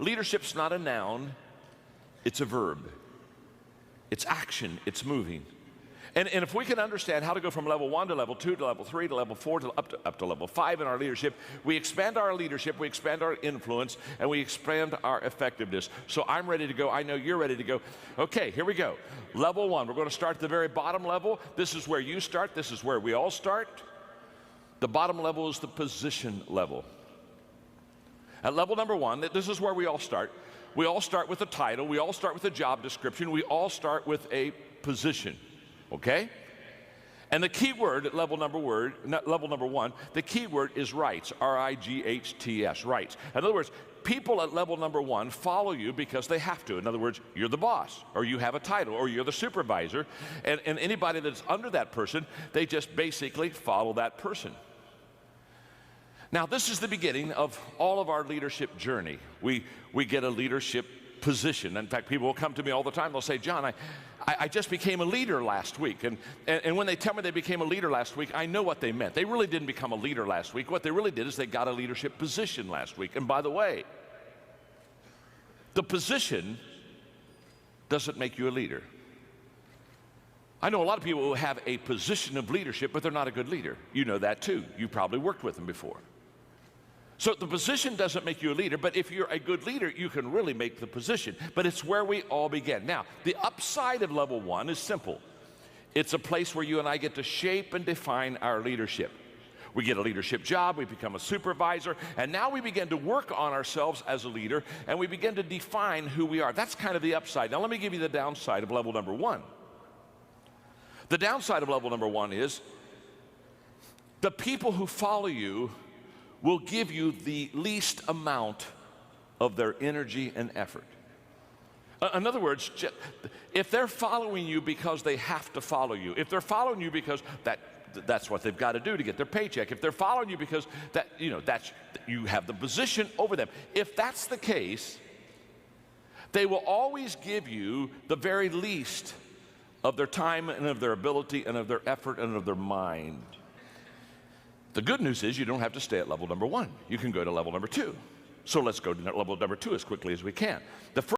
leadership's not a noun, it's a verb. It's action, it's moving. And if we can understand how to go from level 1 to level 2 to level 3 to level 4 to up to level 5 in our leadership, we expand our leadership, we expand our influence, and we expand our effectiveness. So I'm ready to go. I know you're ready to go. Okay, here we go. Level 1, we're going to start at the very bottom level. This is where you start. This is where we all start. The bottom level is the position level. At level number 1, this is where we all start. We all start with a title. We all start with a job description. We all start with a position. Okay? And the key word at level number 1, the key word is rights, R-I-G-H-T-S, rights. In other words, people at level number 1 follow you because they have to. In other words, you're the boss, or you have a title, or you're the supervisor, and anybody that's under that person, they just basically follow that person. Now, this is the beginning of all of our leadership journey. We get a leadership position. In fact, people will come to me all the time. They'll say, John, I just became a leader last week. And when they tell me they became a leader last week, I know what they meant. They really didn't become a leader last week. What they really did is they got a leadership position last week. And by the way, the position doesn't make you a leader. I know a lot of people who have a position of leadership, but they're not a good leader. You know that too. You probably worked with them before. So the position doesn't make you a leader, but if you're a good leader, you can really make the position. But it's where we all begin. Now, the upside of level 1 is simple. It's a place where you and I get to shape and define our leadership. We get a leadership job, we become a supervisor, and now we begin to work on ourselves as a leader, and we begin to define who we are. That's kind of the upside. Now, let me give you the downside of level number 1. The downside of level number 1 is the people who follow you will give you the least amount of their energy and effort. In other words, if they're following you because they have to follow you, if they're following you because that's what they've got to do to get their paycheck, if they're following you because you have the position over them, if that's the case, they will always give you the very least of their time and of their ability and of their effort and of their mind. The good news is you don't have to stay at level number 1. You can go to level number 2. So let's go to level number 2 as quickly as we can. The